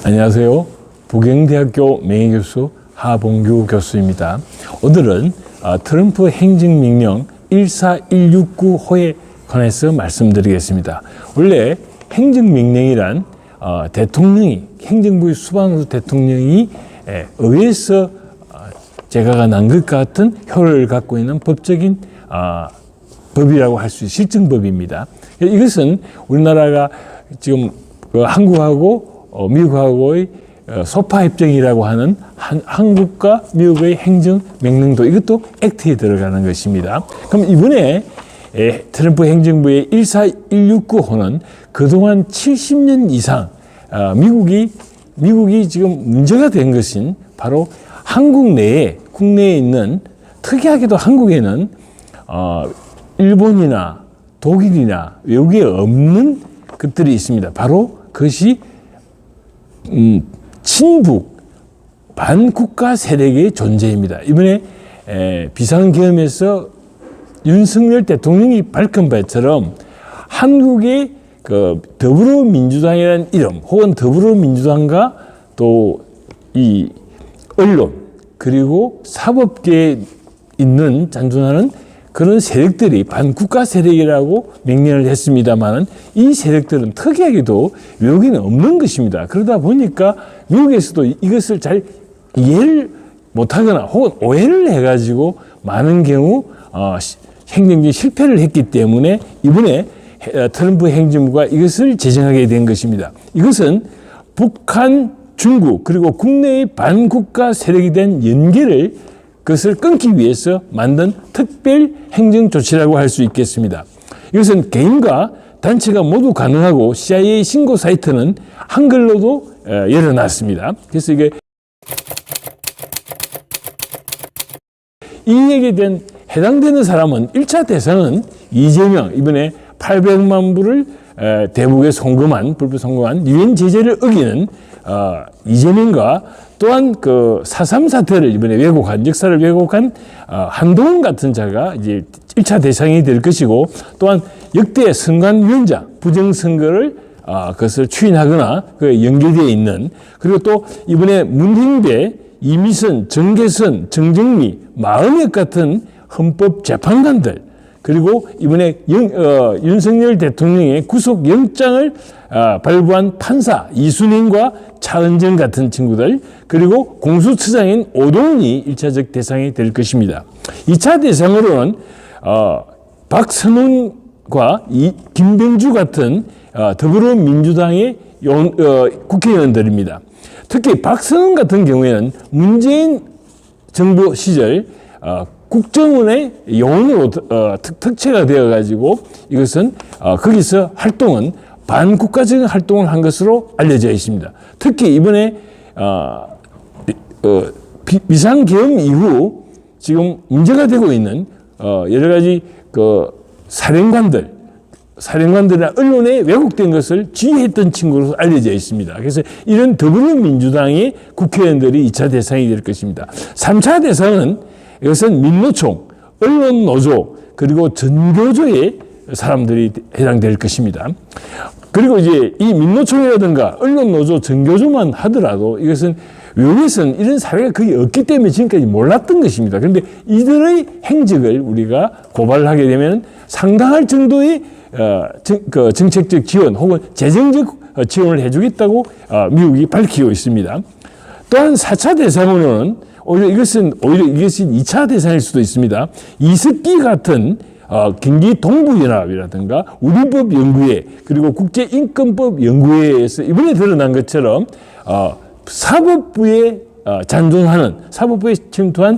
안녕하세요. 부경대학교 명예교수 하봉규 교수입니다. 오늘은 트럼프 행정명령 14169호에 관해서 말씀드리겠습니다. 원래 행정명령이란 대통령이, 행정부의 수반으로 대통령이 의회에서 제가가 난 것 같은 효력을 갖고 있는 법적인 법이라고 할 수 있는 실정법입니다. 이것은 우리나라가 지금 한국하고 미국하고의 소파협정이라고 하는 한국과 미국의 행정명령도 이것도 액트에 들어가는 것입니다. 그럼 이번에 트럼프 행정부의 14169호는 그동안 70년 이상 미국이 지금 문제가 된 것은 바로 한국 내에, 국내에 있는, 특이하게도 한국에는 일본이나 독일이나 외국에 없는 것들이 있습니다. 바로 그것이 친북 반국가 세력의 존재입니다. 이번에 비상계엄에서 윤석열 대통령이 밝힌 바처럼 한국의 그 더불어민주당이라는 이름, 혹은 더불어민주당과 또 이 언론 그리고 사법계에 있는 잔존하는 그런 세력들이 반국가 세력이라고 명명을 했습니다만 이 세력들은 특이하게도 외국에는 없는 것입니다. 그러다 보니까 미국에서도 이것을 잘 이해를 못하거나 혹은 오해를 해가지고 많은 경우 행정적인 실패를 했기 때문에 이번에 트럼프 행정부가 이것을 제정하게 된 것입니다. 이것은 북한, 중국 그리고 국내의 반국가 세력에 대한 연계를 그것을 끊기 위해서 만든 특별 행정 조치라고 할 수 있겠습니다. 이것은 개인과 단체가 모두 가능하고 CIA 신고 사이트는 한글로도 열어놨습니다. 그래서 이게 이익에 대한 해당되는 사람은 1차 대상은 이재명, 이번에 800만 불을 대북에 불법 송금한 유엔 제재를 어기는 이재명과 또한 그 4.3 사태를 이번에 역사를 왜곡한 한동훈 같은 자가 이제 1차 대상이 될 것이고, 또한 역대 선관위원장 부정선거를 그것을 추인하거나 그 연계되어 있는, 그리고 또 이번에 문행배, 이미선, 정계선, 정정미, 마은혁 같은 헌법재판관들, 그리고 이번에 윤석열 대통령의 구속영장을 발부한 판사 이순인과 차은정 같은 친구들, 그리고 공수처장인 오동훈이 1차적 대상이 될 것입니다. 2차 대상으로는 박선원과 김병주 같은 더불어민주당의 국회의원들입니다. 특히 박선원 같은 경우에는 문재인 정부 시절 국정원의 요원으로 특채가 되어가지고 이것은 거기서 활동은 반국가적인 활동을 한 것으로 알려져 있습니다. 특히 이번에 비상계엄 이후 지금 문제가 되고 있는 여러 가지 그 사령관들이나 언론에 왜곡된 것을 지휘했던 친구로 알려져 있습니다. 그래서 이런 더불어민주당의 국회의원들이 2차 대상이 될 것입니다. 3차 대상은 이것은 민노총, 언론노조, 그리고 전교조의 사람들이 해당될 것입니다. 그리고 이제 이 민노총이라든가 언론노조, 전교조만 하더라도 이것은 외국에서는 이런 사례가 거의 없기 때문에 지금까지 몰랐던 것입니다. 그런데 이들의 행적을 우리가 고발하게 되면 상당할 정도의 정책적 지원 혹은 재정적 지원을 해주겠다고 미국이 밝히고 있습니다. 또한 4차 대상으로는 오히려 이것이 2차 대상일 수도 있습니다. 이석기 같은 경기 동부연합이라든가 우리법연구회 그리고 국제인권법연구회에서 이번에 드러난 것처럼 사법부에 잔존하는, 사법부에 침투한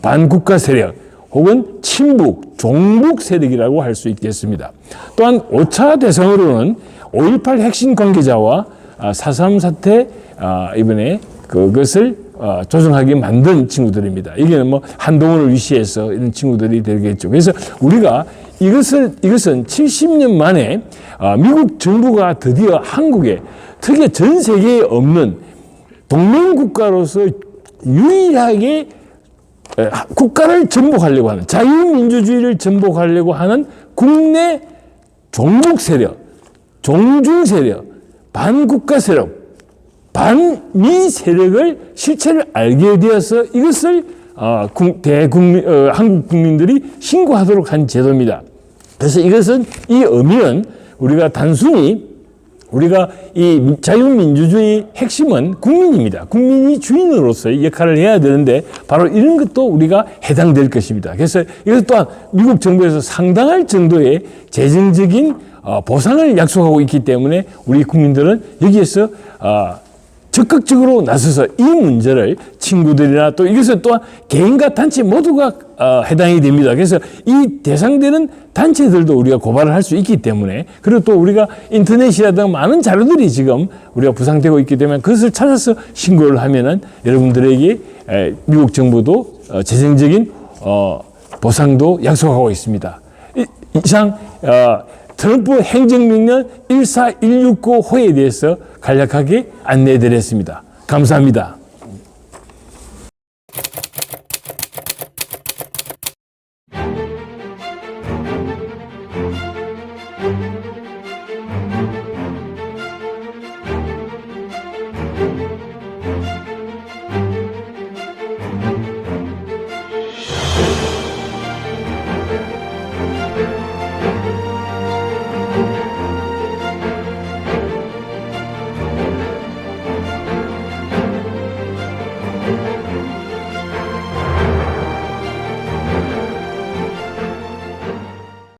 반국가 세력 혹은 친북, 종북 세력이라고 할 수 있겠습니다. 또한 5차 대상으로는 5.18 핵심 관계자와 4.3 사태 이번에 그것을 조정하게 만든 친구들입니다. 이게는 뭐 한동훈을 위시해서 이런 친구들이 되겠죠. 그래서 우리가 이것은 70년 만에 미국 정부가 드디어 한국에, 특히 전 세계에 없는 동맹국가로서 유일하게 국가를 전복하려고 하는, 자유민주주의를 전복하려고 하는 국내 종북 세력, 종중 세력, 반국가 세력, 반미 세력을 실체를 알게 되어서 이것을 한국 국민들이 신고하도록 한 제도입니다. 그래서 이것은 이 의미는 우리가 단순히 우리가 이 자유민주주의 핵심은 국민입니다. 국민이 주인으로서의 역할을 해야 되는데 바로 이런 것도 우리가 해당될 것입니다. 그래서 이것 또한 미국 정부에서 상당할 정도의 재정적인 보상을 약속하고 있기 때문에 우리 국민들은 여기에서 적극적으로 나서서 이 문제를 친구들이나 또 이것은 또한 개인과 단체 모두가 해당이 됩니다. 그래서 이 대상되는 단체들도 우리가 고발을 할 수 있기 때문에, 그리고 또 우리가 인터넷이라든가 많은 자료들이 지금 우리가 부상되고 있기 때문에 그것을 찾아서 신고를 하면은 여러분들에게 미국 정부도 재정적인 보상도 약속하고 있습니다. 이상 트럼프 행정명령 14169호에 대해서 간략하게 안내드렸습니다. 감사합니다.